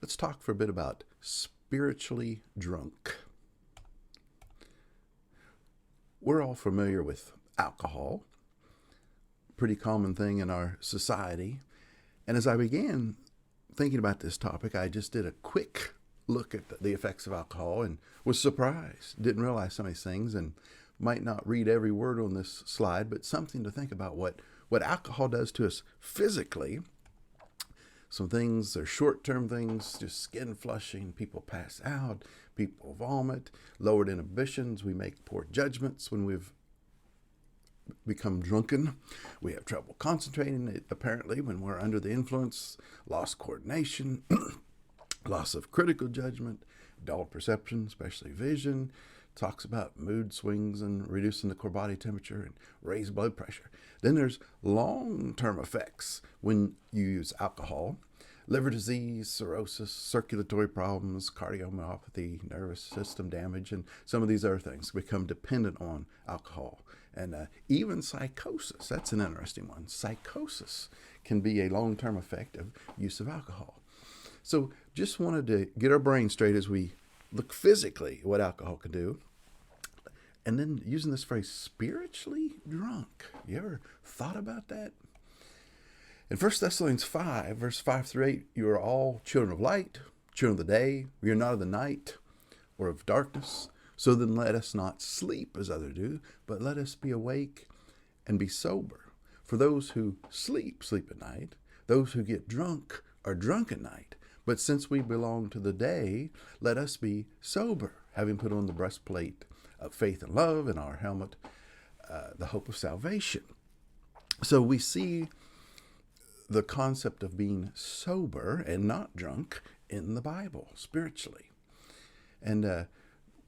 Let's talk for a bit about spiritually drunk. We're all familiar with alcohol, pretty common thing in our society. And as I began thinking about this topic, I just did a quick look at the effects of alcohol and was surprised. Didn't realize some of these things and might not read every word on this slide, but something to think about what alcohol does to us physically. Some things are short-term things, just skin flushing, people pass out, people vomit, lowered inhibitions, we make poor judgments when we've become drunken. We have trouble concentrating, apparently, when we're under the influence, lost coordination, loss of critical judgment, dulled perception, especially vision. Talks about mood swings and reducing the core body temperature and raised blood pressure. Then there's long-term effects when you use alcohol. Liver disease, cirrhosis, circulatory problems, cardiomyopathy, nervous system damage, and some of these other things become dependent on alcohol. And even psychosis, that's an interesting one. Psychosis can be a long-term effect of use of alcohol. So just wanted to get our brain straight as we look physically at what alcohol can do. And then using this phrase, spiritually drunk. You ever thought about that? In 1 Thessalonians 5, verse 5 through 8, you are all children of light, children of the day. We are not of the night or of darkness. So then let us not sleep as others do, but let us be awake and be sober. For those who sleep, sleep at night. Those who get drunk are drunk at night. But since we belong to the day, let us be sober, having put on the breastplate of faith and love and our helmet, the hope of salvation. So we see the concept of being sober and not drunk in the Bible, spiritually. And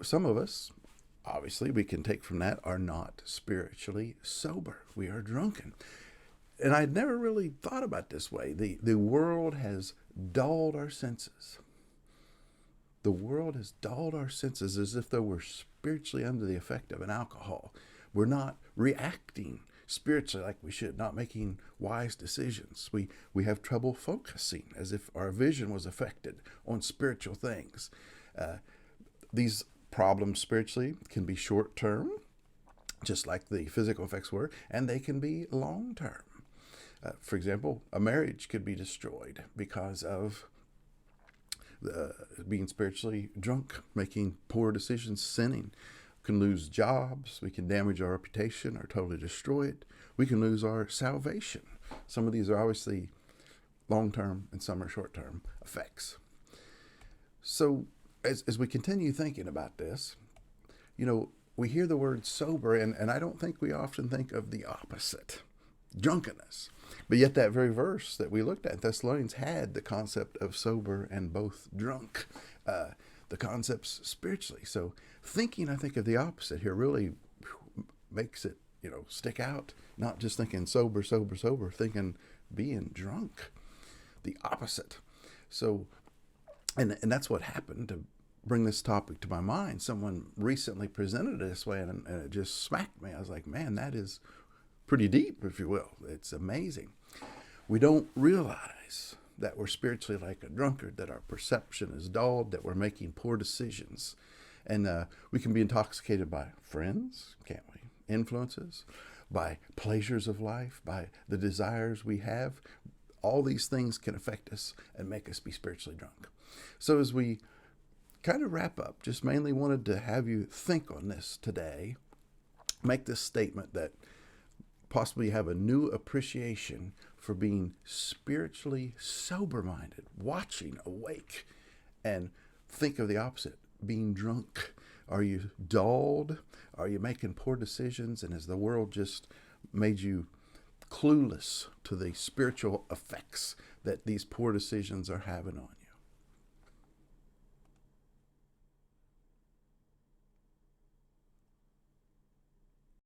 some of us, obviously, we can take from that, are not spiritually sober. We are drunken. And I'd never really thought about it this way. The world has dulled our senses. The world has dulled our senses as if though we're spiritually under the effect of an alcohol. We're not reacting spiritually like we should, not making wise decisions. We have trouble focusing as if our vision was affected on spiritual things. These problems spiritually can be short-term, just like the physical effects were, and they can be long-term. For example, a marriage could be destroyed because of being spiritually drunk, making poor decisions, sinning. We can lose jobs. We can damage our reputation or totally destroy it. We can lose our salvation. Some of these are obviously long-term and some are short-term effects. So as we continue thinking about this, we hear the word sober, and I don't think we often think of the opposite, drunkenness. But yet that very verse that we looked at, Thessalonians, had the concept of sober and both drunk, the concepts spiritually. So thinking, I think, of the opposite here really makes it, stick out. Not just thinking sober, thinking being drunk, the opposite. So, and that's what happened to bring this topic to my mind. Someone recently presented it this way, and it just smacked me. I was like, man, that is pretty deep, if you will. It's amazing. We don't realize that we're spiritually like a drunkard, that our perception is dulled, that we're making poor decisions. And we can be intoxicated by friends, can't we? Influences, by pleasures of life, by the desires we have. All these things can affect us and make us be spiritually drunk. So as we kind of wrap up, just mainly wanted to have you think on this today, make this statement that possibly have a new appreciation for being spiritually sober-minded, watching, awake, and think of the opposite, being drunk. Are you dulled? Are you making poor decisions? And has the world just made you clueless to the spiritual effects that these poor decisions are having on you?